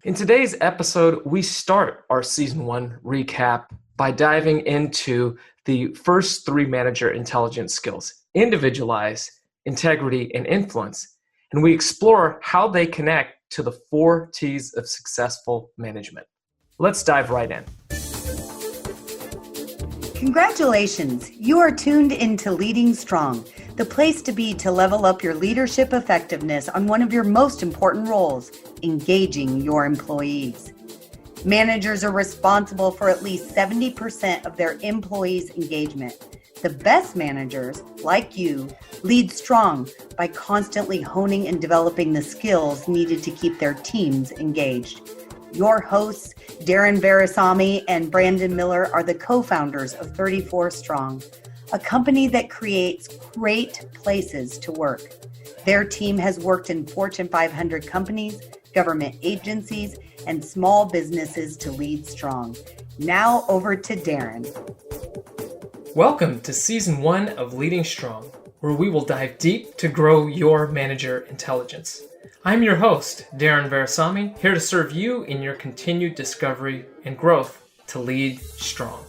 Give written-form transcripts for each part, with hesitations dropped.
In today's episode, we start our season 1 recap by diving into the first 3 manager intelligence skills: individualize, integrity, and influence. And we explore how they connect to the 4 T's of successful management. Let's dive right in. Congratulations! You are tuned into Leading Strong, the place to be to level up your leadership effectiveness on one of your most important roles, engaging your employees. Managers are responsible for at least 70% of their employees' engagement. The best managers, like you, lead strong by constantly honing and developing the skills needed to keep their teams engaged. Your hosts, Darren Veresamy and Brandon Miller, are the co-founders of 34 Strong, a company that creates great places to work. Their team has worked in Fortune 500 companies, government agencies, and small businesses to lead strong. Now over to Darren. Welcome to Season 1 of Leading Strong, where we will dive deep to grow your manager intelligence. I'm your host, Darren Veresamy, here to serve you in your continued discovery and growth to lead strong.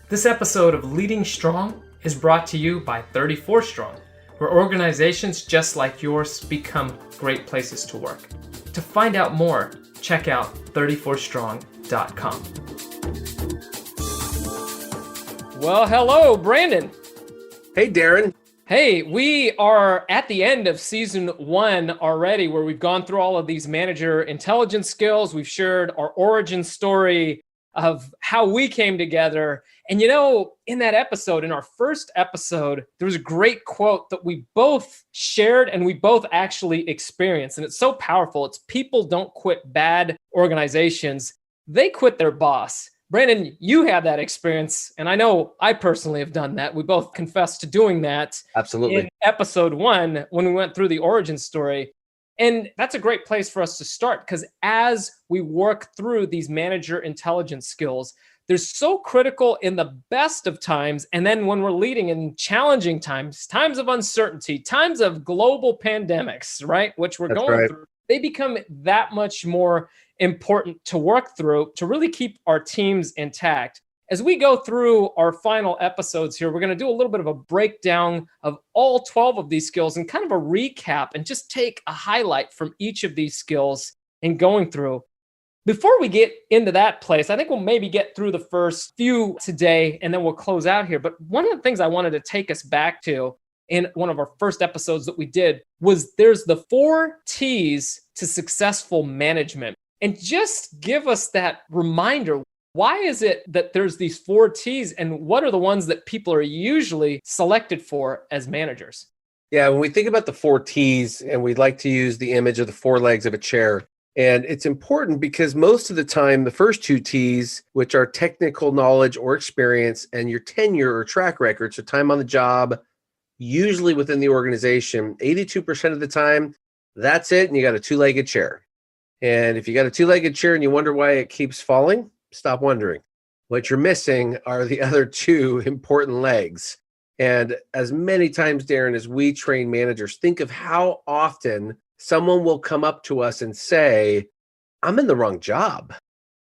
This episode of Leading Strong is brought to you by 34 Strong, where organizations just like yours become great places to work. To find out more, check out 34strong.com. Well, hello, Brandon. Hey, Darren. Hey, we are at the end of season 1 already, where we've gone through all of these manager intelligence skills. We've shared our origin story of how we came together. And in that episode, in our first episode, there was a great quote that we both shared and we both actually experienced. And it's so powerful. It's people don't quit bad organizations. They quit their boss. Brandon, you had that experience, and I know I personally have done that. We both confessed to doing that. Absolutely. In episode 1 when we went through the origin story. And that's a great place for us to start, because as we work through these manager intelligence skills, they're so critical in the best of times. And then when we're leading in challenging times, times of uncertainty, times of global pandemics, right, which we're going through, they become that much more important to work through to really keep our teams intact. As we go through our final episodes here, we're going to do a little bit of a breakdown of all 12 of these skills and kind of a recap and just take a highlight from each of these skills and going through. Before we get into that place, I think we'll maybe get through the first few today and then we'll close out here. But one of the things I wanted to take us back to in one of our first episodes that we did was there's the 4 T's to successful management. And just give us that reminder. Why is it that there's these 4 T's, and what are the ones that people are usually selected for as managers? Yeah, when we think about the 4 T's, and we'd like to use the image of the 4 legs of a chair, and it's important because most of the time, the first 2 T's, which are technical knowledge or experience, and your tenure or track record, so time on the job, usually within the organization, 82% of the time, that's it, and you got a 2-legged chair. And if you got a 2-legged chair and you wonder why it keeps falling, stop wondering. What you're missing are the other 2 important legs. And as many times, Darren, as we train managers, think of how often someone will come up to us and say, I'm in the wrong job.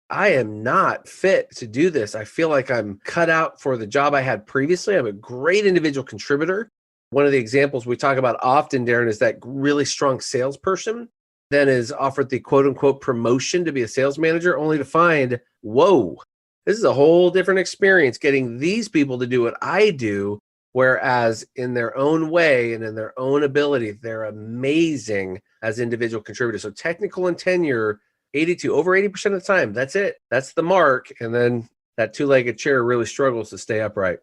I am not fit to do this. I feel like I'm cut out for the job I had previously. I'm a great individual contributor. One of the examples we talk about often, Darren, is that really strong salesperson then is offered the quote unquote promotion to be a sales manager, only to find, whoa, this is a whole different experience getting these people to do what I do. Whereas in their own way and in their own ability, they're amazing as individual contributors. So technical and tenure, over 80% of the time, that's it. That's the mark. And then that 2-legged chair really struggles to stay upright.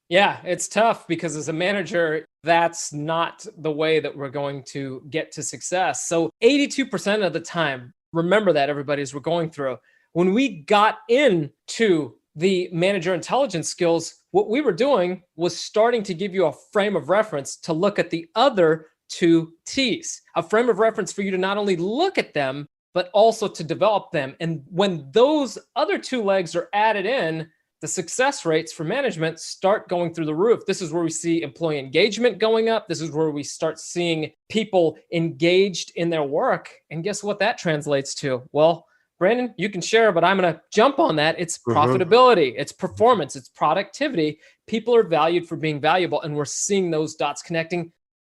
Yeah, it's tough because as a manager, that's not the way that we're going to get to success. So 82% of the time, remember that, everybody, as we're going through, when we got into the manager intelligence skills, what we were doing was starting to give you a frame of reference to look at the other 2 T's, a frame of reference for you to not only look at them, but also to develop them. And when those other 2 legs are added in, the success rates for management start going through the roof. This is where we see employee engagement going up. This is where we start seeing people engaged in their work. And guess what that translates to? Well, Brandon, you can share, but I'm going to jump on that. It's Mhm. profitability, it's performance, it's productivity. People are valued for being valuable, and we're seeing those dots connecting.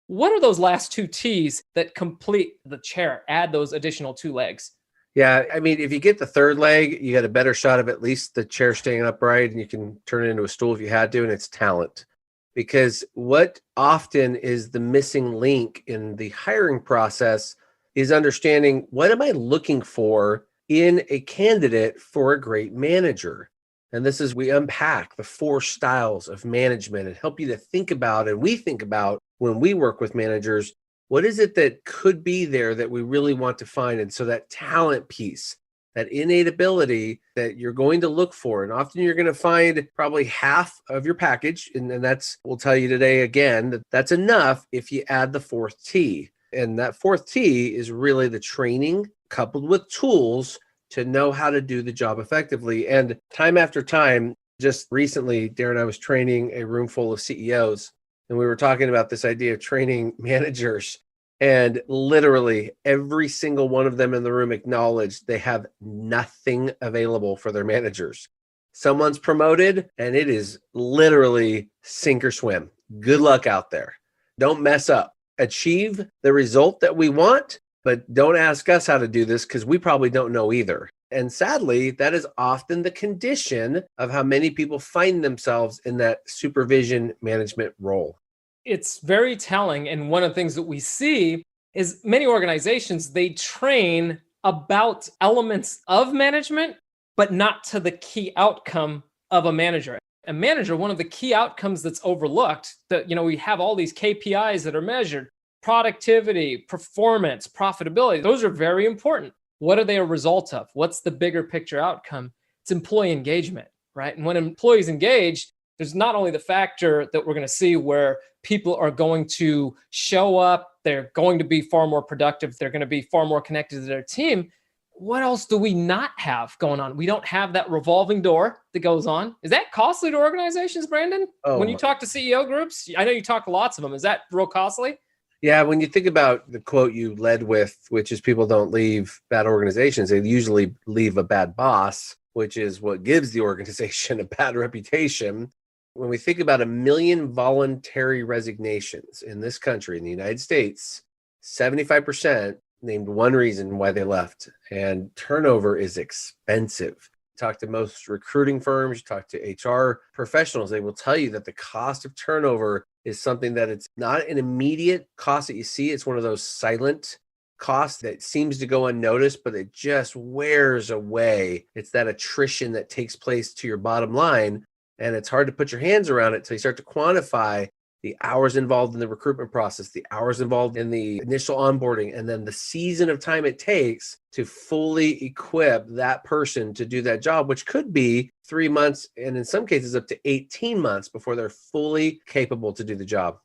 What are those last two T's that complete the chair, add those additional two legs? Yeah, I mean, if you get the third leg, you got a better shot of at least the chair staying upright, and you can turn it into a stool if you had to, and it's talent. Because what often is the missing link in the hiring process is understanding, what am I looking for in a candidate for a great manager? And this is, we unpack the 4 styles of management and help you to think about, and we think about when we work with managers, what is it that could be there that we really want to find? And so that talent piece, that innate ability that you're going to look for. And often you're going to find probably half of your package. And that's, we'll tell you today again, that that's enough if you add the 4th T. And that 4th T is really the training coupled with tools to know how to do the job effectively. And time after time, just recently, Darren, I was training a room full of CEOs, and we were talking about this idea of training managers. And literally every single one of them in the room acknowledged they have nothing available for their managers. Someone's promoted, and it is literally sink or swim. Good luck out there. Don't mess up. Achieve the result that we want, but don't ask us how to do this, because we probably don't know either. And sadly, that is often the condition of how many people find themselves in that supervision management role. It's very telling. And one of the things that we see is many organizations, they train about elements of management, but not to the key outcome of a manager. A manager, one of the key outcomes that's overlooked, that, we have all these KPIs that are measured: productivity, performance, profitability. Those are very important. What are they a result of? What's the bigger picture outcome? It's employee engagement, right? And when employees engage, there's not only the factor that we're going to see where people are going to show up, they're going to be far more productive, they're going to be far more connected to their team. What else do we not have going on? We don't have that revolving door that goes on. Is that costly to organizations, Brandon? Oh When you my. talk to CEO groups, I know you talk to lots of them. Is that real costly? Yeah, when you think about the quote you led with, which is people don't leave bad organizations, they usually leave a bad boss, which is what gives the organization a bad reputation. When we think about 1 million voluntary resignations in this country, in the United States, 75% named one reason why they left. And turnover is expensive. Talk to most recruiting firms, you talk to HR professionals, they will tell you that the cost of turnover is something that it's not an immediate cost that you see. It's one of those silent costs that seems to go unnoticed, but it just wears away. It's that attrition that takes place to your bottom line. And it's hard to put your hands around it until you start to quantify the hours involved in the recruitment process, the hours involved in the initial onboarding, and then the season of time it takes to fully equip that person to do that job, which could be 3 months, and in some cases up to 18 months before they're fully capable to do the job.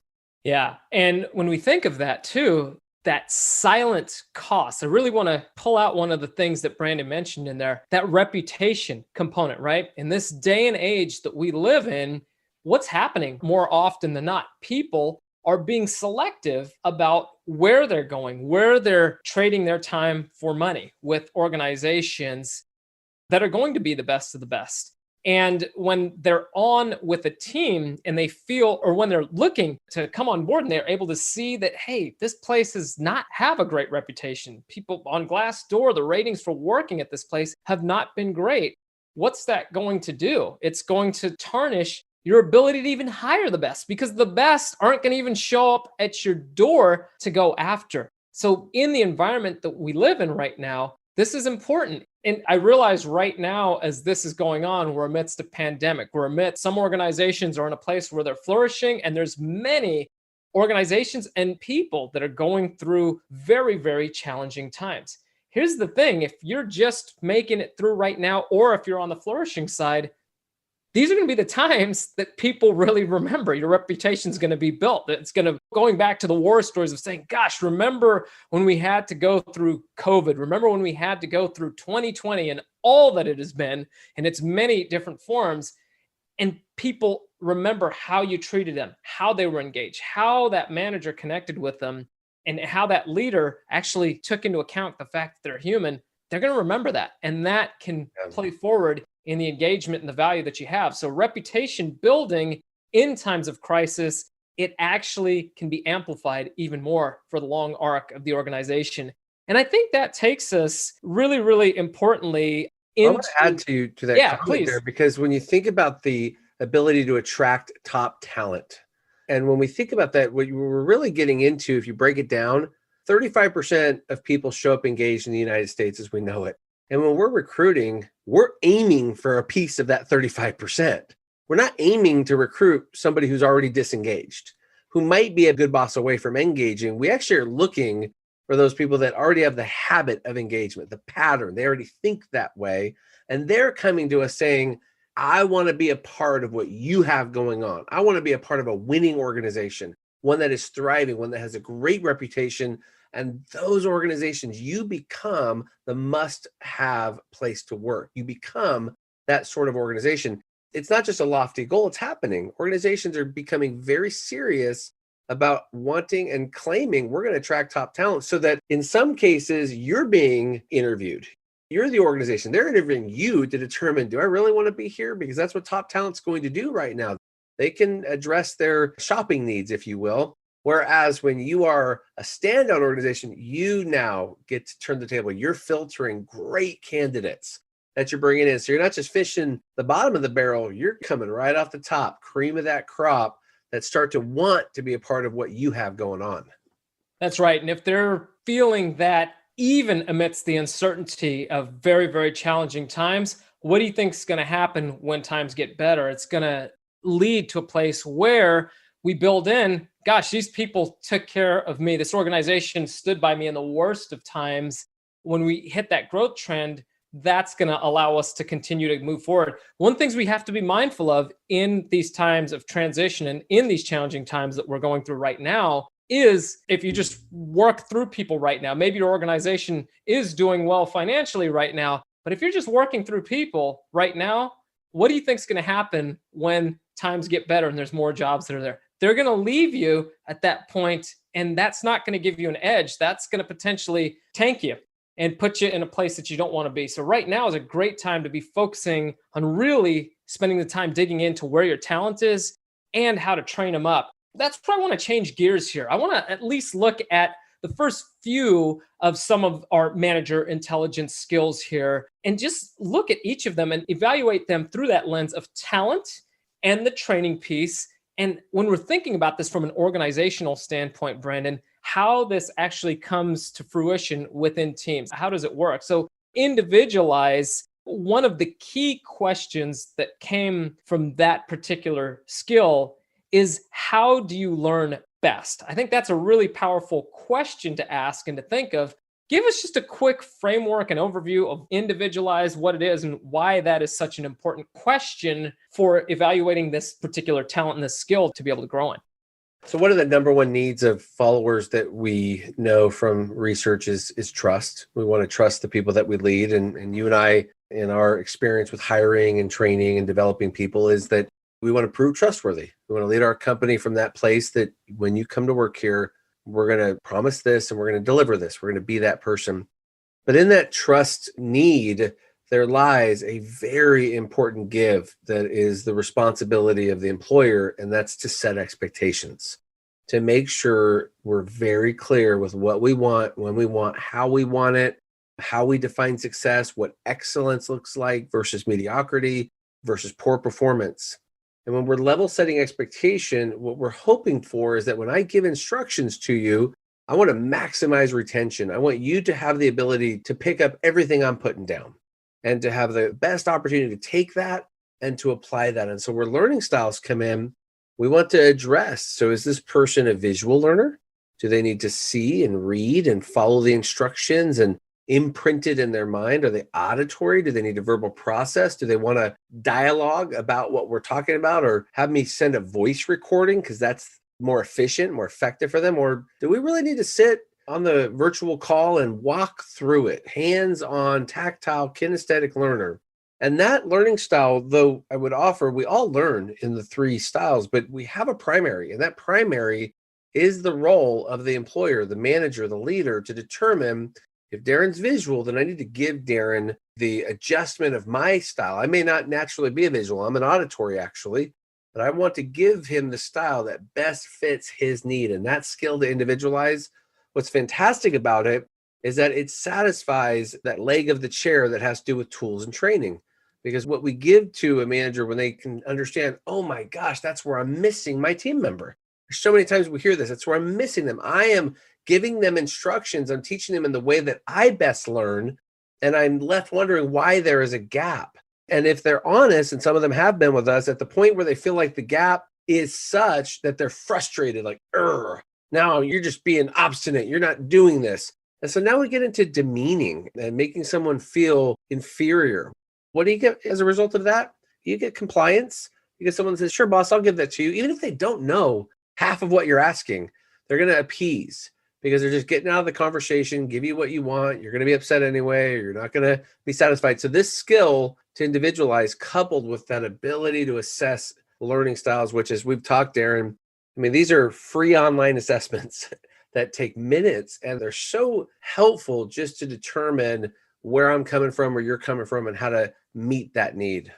Yeah. And when we think of that too, that silent cost, I really want to pull out one of the things that Brandon mentioned in there, that reputation component, right? In this day and age that we live in, what's happening more often than not? People are being selective about where they're going, where they're trading their time for money with organizations that are going to be the best of the best. And when they're on with a team and they feel, or when they're looking to come on board and they're able to see that, hey, this place does not have a great reputation. People on Glassdoor, the ratings for working at this place have not been great. What's that going to do? It's going to tarnish your ability to even hire the best, because the best aren't going to even show up at your door to go after. So in the environment that we live in right now, this is important. And I realize right now, as this is going on, we're amidst a pandemic. Some organizations are in a place where they're flourishing, and there's many organizations and people that are going through very, very challenging times. Here's the thing: if you're just making it through right now, or if you're on the flourishing side, these are going to be the times that people really remember. Your reputation is going to be built. It's going to, going back to the war stories of saying, gosh, remember when we had to go through COVID? Remember when we had to go through 2020 and all that it has been in its many different forms? And people remember how you treated them, how they were engaged, how that manager connected with them, and how that leader actually took into account the fact that they're human. they're going to remember that. And that can play forward in the engagement and the value that you have. So reputation building in times of crisis, it actually can be amplified even more for the long arc of the organization. And I think that takes us really, really importantly I into... want to add to that Yeah, comment please. there, because when you think about the ability to attract top talent, and when we think about that, what you were really getting into, if you break it down, 35% of people show up engaged in the United States as we know it. And when we're recruiting, we're aiming for a piece of that 35%. We're not aiming to recruit somebody who's already disengaged, who might be a good boss away from engaging. We actually are looking for those people that already have the habit of engagement, the pattern. They already think that way. And they're coming to us saying, I want to be a part of what you have going on. I want to be a part of a winning organization, one that is thriving, one that has a great reputation. And those organizations, you become the must-have place to work. You become that sort of organization. It's not just a lofty goal, it's happening. Organizations are becoming very serious about wanting and claiming we're going to attract top talent, so that in some cases you're being interviewed. You're the organization. They're interviewing you to determine, do I really want to be here? Because that's what top talent's going to do right now. They can address their shopping needs, if you will. Whereas when you are a standout organization, you now get to turn the table. You're filtering great candidates that you're bringing in. So you're not just fishing the bottom of the barrel. You're coming right off the top, cream of that crop, that start to want to be a part of what you have going on. That's right. And if they're feeling that even amidst the uncertainty of very, very challenging times, what do you think is going to happen when times get better? It's going to lead to a place where we build in, gosh, these people took care of me. This organization stood by me in the worst of times. When we hit that growth trend, that's going to allow us to continue to move forward. One of the things we have to be mindful of in these times of transition and in these challenging times that we're going through right now is, if you just work through people right now, maybe your organization is doing well financially right now, but if you're just working through people right now, what do you think is going to happen when times get better and there's more jobs that are there? They're going to leave you at that point, and that's not going to give you an edge. That's going to potentially tank you and put you in a place that you don't want to be. So right now is a great time to be focusing on really spending the time digging into where your talent is and how to train them up. That's where I want to change gears here. I want to at least look at the first few of some of our manager intelligence skills here and just look at each of them and evaluate them through that lens of talent and the training piece. And when we're thinking about this from an organizational standpoint, Brandon, how this actually comes to fruition within teams. How does it work? So individualize, one of the key questions that came from that particular skill is, how do you learn best? I think that's a really powerful question to ask and to think of. Give us just a quick framework and overview of individualize, what it is, and why that is such an important question for evaluating this particular talent and this skill to be able to grow in. So one of the number one needs of followers that we know from research is trust. We want to trust the people that we lead. And you and I, in our experience with hiring and training and developing people, is that we want to prove trustworthy. We want to lead our company from that place that when you come to work here, we're going to promise this and we're going to deliver this. We're going to be that person. But in that trust need, there lies a very important give that is the responsibility of the employer, and that's to set expectations, to make sure we're very clear with what we want, when we want, how we want it, how we define success, what excellence looks like versus mediocrity versus poor performance. And when we're level setting expectation, what we're hoping for is that when I give instructions to you, I want to maximize retention. I want you to have the ability to pick up everything I'm putting down and to have the best opportunity to take that and to apply that. And so where learning styles come in, we want to address, so is this person a visual learner? Do they need to see and read and follow the instructions and imprint it in their mind? Are they auditory? Do they need a verbal process? Do they want to dialogue about what we're talking about, or have me send a voice recording because that's more efficient, more effective for them? Or do we really need to sit on the virtual call and walk through it, hands-on, tactile, kinesthetic learner? And that learning style, though I would offer, we all learn in the three styles, but we have a primary, and that primary is the role of the employer, the manager, the leader, to determine If Darren's visual, then I need to give Darren the adjustment of my style. I may not naturally be a visual. I'm an auditory actually, but I want to give him the style that best fits his need. And that skill to individualize, what's fantastic about it is that it satisfies that leg of the chair that has to do with tools and training. Because what we give to a manager when they can understand, oh my gosh, that's where I'm missing my team member. So many times we hear this, that's where I'm missing them. I am giving them instructions. I'm teaching them in the way that I best learn. And I'm left wondering why there is a gap. And if they're honest, and some of them have been with us, at the point where they feel like the gap is such that they're frustrated, like, now you're just being obstinate. You're not doing this. And so now we get into demeaning and making someone feel inferior. What do you get as a result of that? You get compliance. You get someone that says, sure, boss, I'll give that to you. Even if they don't know half of what you're asking, they're going to appease because they're just getting out of the conversation, give you what you want. You're going to be upset anyway. Or you're not going to be satisfied. So this skill to individualize coupled with that ability to assess learning styles, which as we've talked, Darren, I mean, these are free online assessments that take minutes and they're so helpful just to determine where I'm coming from or you're coming from and how to meet that need.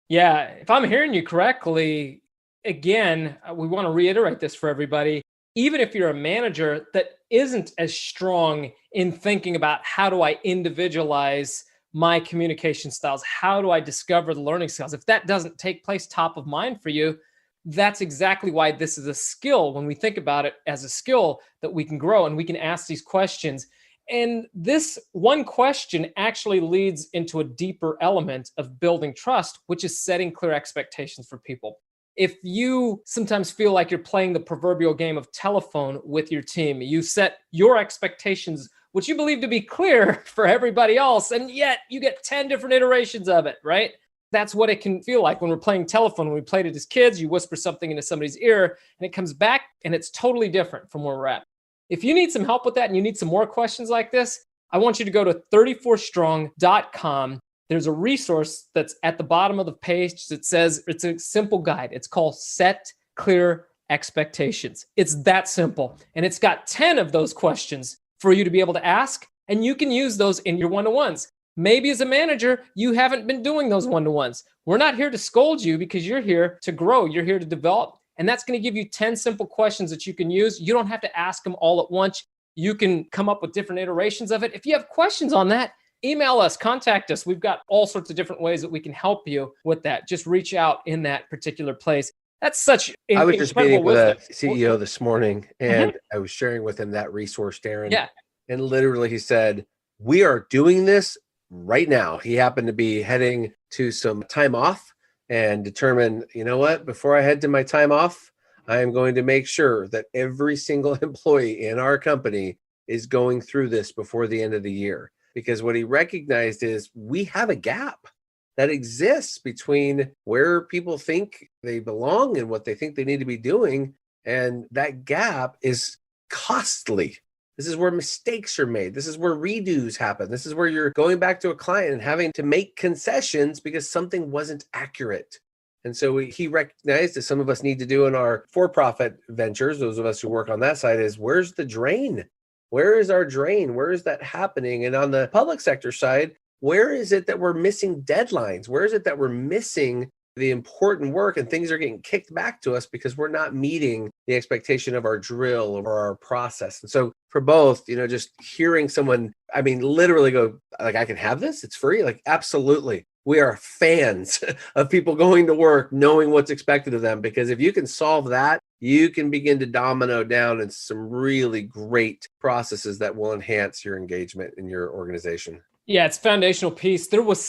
Yeah, if I'm hearing you correctly, again, we want to reiterate this for everybody. Even if you're a manager that isn't as strong in thinking about how do I individualize my communication styles, how do I discover the learning styles, if that doesn't take place top of mind for you, that's exactly why this is a skill. When we think about it as a skill that we can grow and we can ask these questions. And this one question actually leads into a deeper element of building trust, which is setting clear expectations for people. If you sometimes feel like you're playing the proverbial game of telephone with your team, you set your expectations, which you believe to be clear for everybody else, and yet you get 10 different iterations of it, right? That's what it can feel like when we're playing telephone. When we played it as kids, you whisper something into somebody's ear and it comes back and it's totally different from where we're at. If you need some help with that and you need some more questions like this, I want you to go to 34strong.com. There's a resource that's at the bottom of the page that says it's a simple guide. It's called Set Clear Expectations. It's that simple. And it's got 10 of those questions for you to be able to ask, and you can use those in your one-to-ones. Maybe as a manager, you haven't been doing those one-to-ones. We're not here to scold you because you're here to grow. You're here to develop. And that's going to give you 10 simple questions that you can use. You don't have to ask them all at once. You can come up with different iterations of it. If you have questions on that, email us, contact us. We've got all sorts of different ways that we can help you with that. Just reach out in that particular place. That's such I was just meeting with a CEO this morning, and Mm-hmm. I was sharing with him that resource, Darren. Yeah. And literally he said, we are doing this right now. He happened to be heading to some time off and determined, you know what, before I head to my time off, I am going to make sure that every single employee in our company is going through this before the end of the year. Because what he recognized is we have a gap that exists between where people think they belong and what they think they need to be doing. And that gap is costly. This is where mistakes are made. This is where redos happen. This is where you're going back to a client and having to make concessions because something wasn't accurate. And so he recognized, as some of us need to do in our for-profit ventures, those of us who work on that side, is where's the drain? Where is our drain? Where is that happening? And on the public sector side, where is it that we're missing deadlines? Where is it that we're missing the important work and things are getting kicked back to us because we're not meeting the expectation of our drill or our process? And so for both, just hearing someone, literally go, like, I can have this, it's free. Like, absolutely. We are fans of people going to work, knowing what's expected of them, because if you can solve that, you can begin to domino down in some really great processes that will enhance your engagement in your organization. Yeah, it's a foundational piece. There was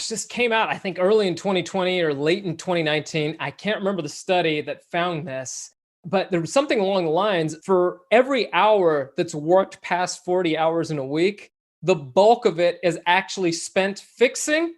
this came out, I think, early in 2020 or late in 2019. I can't remember the study that found this, but there was something along the lines, for every hour that's worked past 40 hours in a week, the bulk of it is actually spent fixing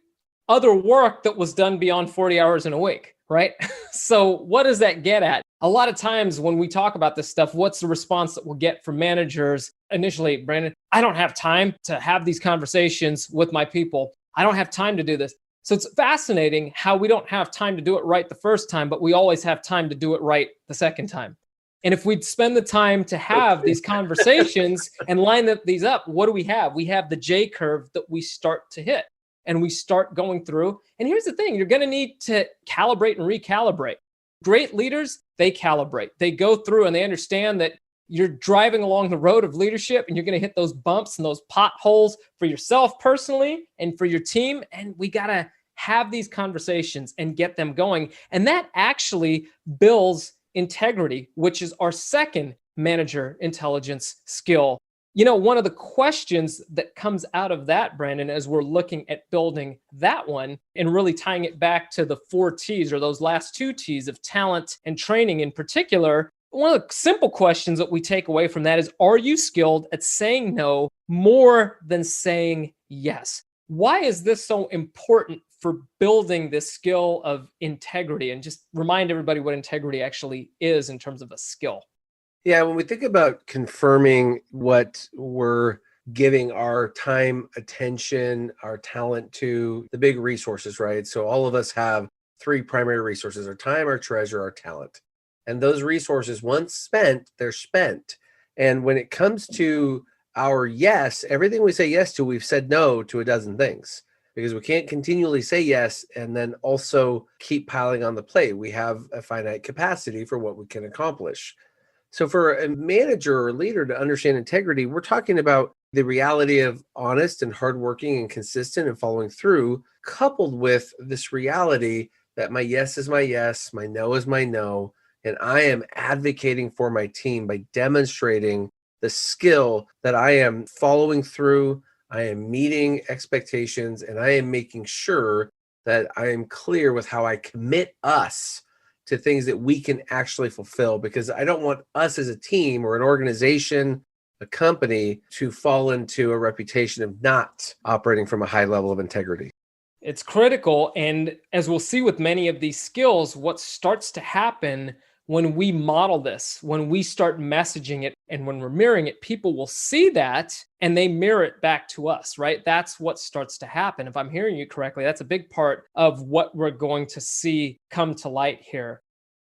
other work that was done beyond 40 hours in a week, right? So what does that get at? A lot of times when we talk about this stuff, what's the response that we'll get from managers? Initially, Brandon, I don't have time to have these conversations with my people. I don't have time to do this. So it's fascinating how we don't have time to do it right the first time, but we always have time to do it right the second time. And if we'd spend the time to have these conversations and line these up, what do we have? We have the J curve that we start to hit and we start going through. And here's the thing, you're going to need to calibrate and recalibrate. Great leaders, they calibrate. They go through and they understand that you're driving along the road of leadership and you're going to hit those bumps and those potholes for yourself personally and for your team. And we got to have these conversations and get them going. And that actually builds integrity, which is our second manager intelligence skill. You know, one of the questions that comes out of that, Brandon, as we're looking at building that one and really tying it back to the 4 T's or those last 2 T's of talent and training in particular, one of the simple questions that we take away from that is, are you skilled at saying no more than saying yes? Why is this so important for building this skill of integrity? And just remind everybody what integrity actually is in terms of a skill. Yeah, when we think about confirming what we're giving our time, attention, our talent to, the big resources, right? So all of us have 3 primary resources: our time, our treasure, our talent. And those resources, once spent, they're spent. And when it comes to our yes, everything we say yes to, we've said no to a dozen things, because we can't continually say yes and then also keep piling on the plate. We have a finite capacity for what we can accomplish. So for a manager or leader to understand integrity, we're talking about the reality of honest and hardworking and consistent and following through, coupled with this reality that my yes is my yes, my no is my no, and I am advocating for my team by demonstrating the skill that I am following through, I am meeting expectations, and I am making sure that I am clear with how I commit us to things that we can actually fulfill, because I don't want us as a team or an organization, a company, to fall into a reputation of not operating from a high level of integrity. It's critical. And as we'll see with many of these skills, what starts to happen when we model this, when we start messaging it and when we're mirroring it, people will see that and they mirror it back to us, right? That's what starts to happen. If I'm hearing you correctly, that's a big part of what we're going to see come to light here.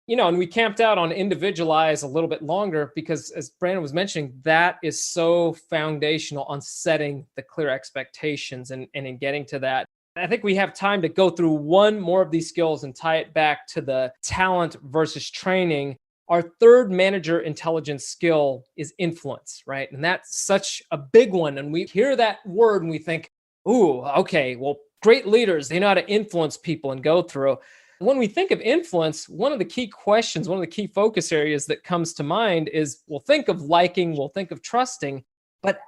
You know, and we camped out on Individualize a little bit longer because, as Brandon was mentioning, that is so foundational on setting the clear expectations and in getting to that. I think we have time to go through one more of these skills and tie it back to the talent versus training. Our third manager intelligence skill is influence, right? And that's such a big one. And we hear that word and we think, ooh, okay, well, great leaders, they know how to influence people and go through. When we think of influence, one of the key questions, one of the key focus areas that comes to mind is, we'll think of liking, we'll think of trusting. But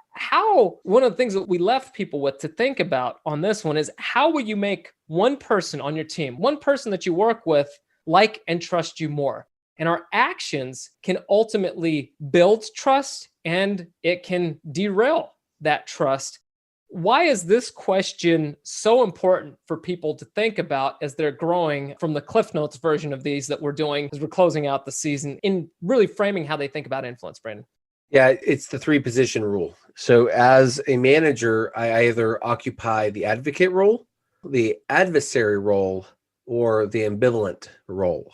one of the things that we left people with to think about on this one is, how will you make one person on your team, one person that you work with, like and trust you more? And our actions can ultimately build trust and it can derail that trust. Why is this question so important for people to think about as they're growing from the Cliff Notes version of these that we're doing as we're closing out the season, in really framing how they think about influence, Brandon? Yeah, it's the 3-position rule. So as a manager, I either occupy the advocate role, the adversary role, or the ambivalent role.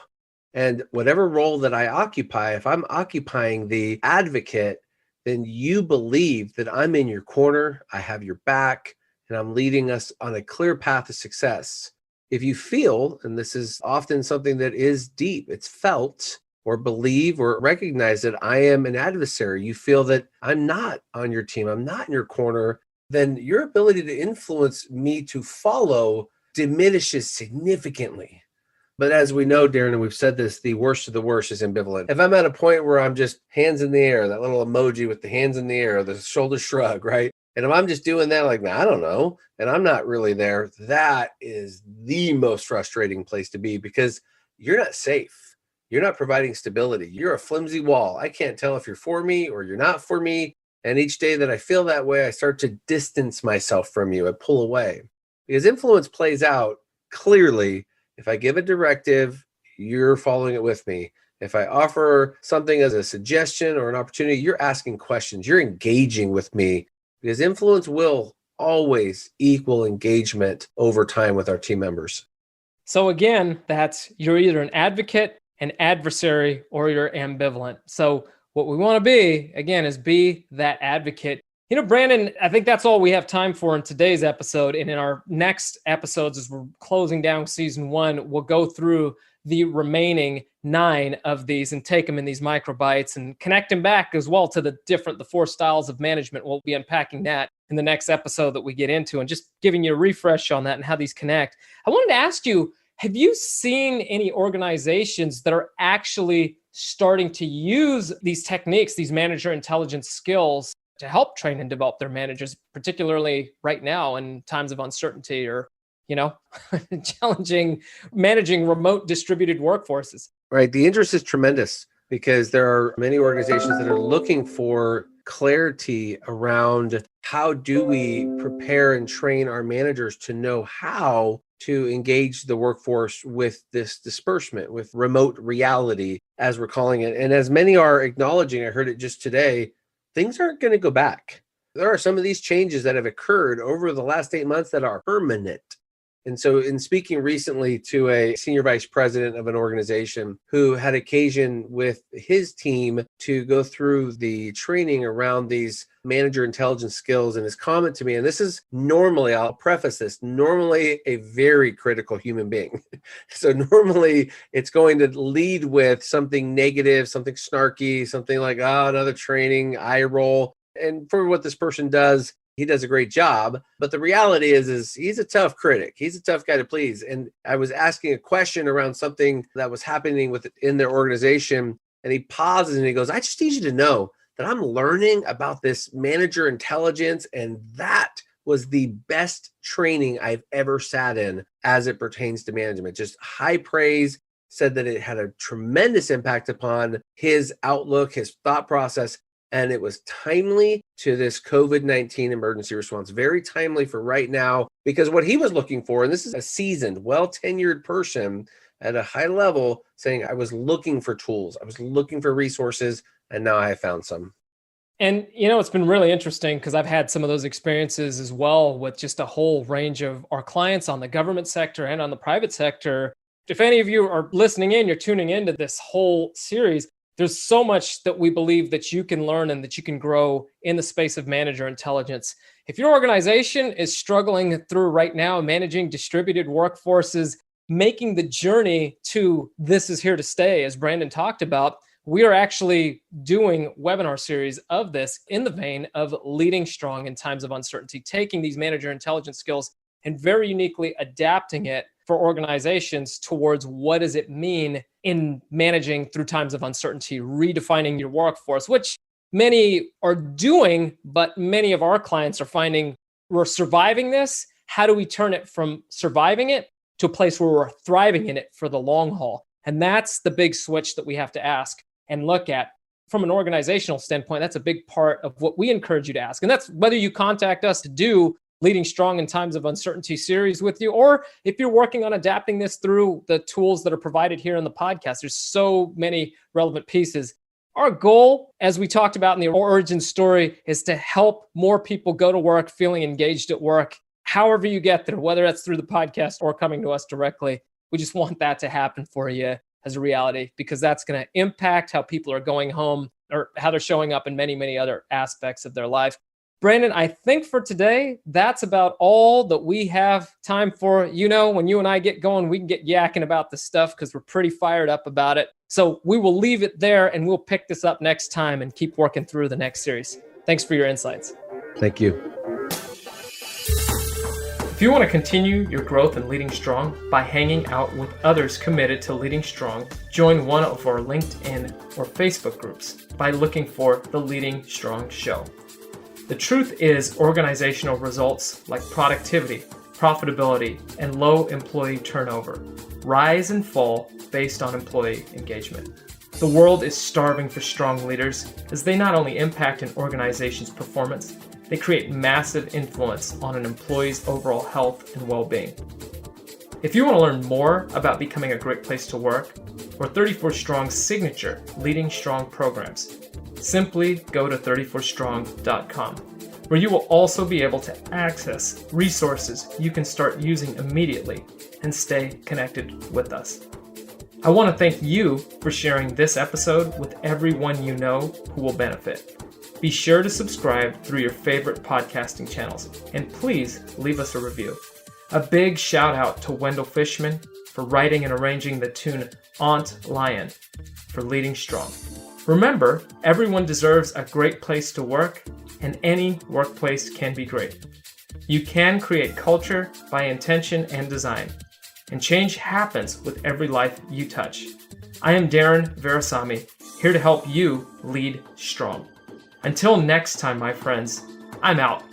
And whatever role that I occupy, if I'm occupying the advocate, then you believe that I'm in your corner, I have your back, and I'm leading us on a clear path to success. If you feel, and this is often something that is deep, it's felt, or believe or recognize that I am an adversary, you feel that I'm not on your team, I'm not in your corner, then your ability to influence me to follow diminishes significantly. But as we know, Darren, and we've said this, the worst of the worst is ambivalent. If I'm at a point where I'm just hands in the air, that little emoji with the hands in the air, the shoulder shrug, right? And if I'm just doing that, like, I don't know, and I'm not really there, that is the most frustrating place to be, because you're not safe. You're not providing stability. You're a flimsy wall. I can't tell if you're for me or you're not for me. And each day that I feel that way, I start to distance myself from you. I pull away, because influence plays out clearly. If I give a directive, you're following it with me. If I offer something as a suggestion or an opportunity, you're asking questions. You're engaging with me, because influence will always equal engagement over time with our team members. So again, you're either an advocate an adversary, or you're ambivalent. So what we want to be, again, is be that advocate. Brandon, I think that's all we have time for in today's episode. And in our next episodes, as we're closing down season 1, we'll go through the remaining 9 of these and take them in these microbites and connect them back as well to the 4 styles of management. We'll be unpacking that in the next episode that we get into and just giving you a refresh on that and how these connect. I wanted to ask you, have you seen any organizations that are actually starting to use these techniques, these manager intelligence skills, to help train and develop their managers, particularly right now in times of uncertainty or, challenging managing remote distributed workforces? Right. The interest is tremendous because there are many organizations that are looking for clarity around how do we prepare and train our managers to know how to engage the workforce with this disbursement, with remote reality, as we're calling it. And as many are acknowledging, I heard it just today, things aren't going to go back. There are some of these changes that have occurred over the last 8 months that are permanent. And so in speaking recently to a senior vice president of an organization who had occasion with his team to go through the training around these manager intelligence skills, and his comment to me, and this is normally, I'll preface this, normally a very critical human being. So normally it's going to lead with something negative, something snarky, something like, another training, eye roll. And for what this person does, he does a great job. But the reality is he's a tough critic. He's a tough guy to please. And I was asking a question around something that was happening within their organization. And he pauses and he goes, I just need you to know that I'm learning about this manager intelligence. And that was the best training I've ever sat in as it pertains to management. Just high praise, said that it had a tremendous impact upon his outlook, his thought process. And it was timely to this COVID-19 emergency response, very timely for right now, because what he was looking for, and this is a seasoned, well-tenured person at a high level saying, I was looking for tools, I was looking for resources, and now I have found some. And, it's been really interesting because I've had some of those experiences as well with just a whole range of our clients on the government sector and on the private sector. If any of you are listening in, you're tuning into this whole series, there's so much that we believe that you can learn and that you can grow in the space of manager intelligence. If your organization is struggling through right now managing distributed workforces, making the journey to this is here to stay, as Brandon talked about, we are actually doing webinar series of this in the vein of leading strong in times of uncertainty, taking these manager intelligence skills and very uniquely adapting it for organizations towards what does it mean in managing through times of uncertainty, redefining your workforce, which many are doing, but many of our clients are finding we're surviving this. How do we turn it from surviving it to a place where we're thriving in it for the long haul? And that's the big switch that we have to ask and look at. From an organizational standpoint, that's a big part of what we encourage you to ask. And that's whether you contact us to do Leading Strong in Times of Uncertainty series with you, or if you're working on adapting this through the tools that are provided here in the podcast. There's so many relevant pieces. Our goal, as we talked about in the origin story, is to help more people go to work feeling engaged at work. However you get there, whether that's through the podcast or coming to us directly, we just want that to happen for you as a reality, because that's going to impact how people are going home or how they're showing up in many, many other aspects of their life. Brandon, I think for today, that's about all that we have time for. When you and I get going, we can get yakking about this stuff because we're pretty fired up about it. So we will leave it there and we'll pick this up next time and keep working through the next series. Thanks for your insights. Thank you. If you want to continue your growth in Leading Strong by hanging out with others committed to Leading Strong, join one of our LinkedIn or Facebook groups by looking for The Leading Strong Show. The truth is, organizational results like productivity, profitability, and low employee turnover rise and fall based on employee engagement. The world is starving for strong leaders, as they not only impact an organization's performance, they create massive influence on an employee's overall health and well-being. If you want to learn more about becoming a great place to work, or 34 Strong's signature Leading Strong programs, simply go to 34strong.com, where you will also be able to access resources you can start using immediately and stay connected with us. I want to thank you for sharing this episode with everyone you know who will benefit. Be sure to subscribe through your favorite podcasting channels, and please leave us a review. A big shout out to Wendell Fishman for writing and arranging the tune Aunt Lion for Leading Strong. Remember, everyone deserves a great place to work, and any workplace can be great. You can create culture by intention and design, and change happens with every life you touch. I am Darren Verasamy, here to help you lead strong. Until next time, my friends, I'm out.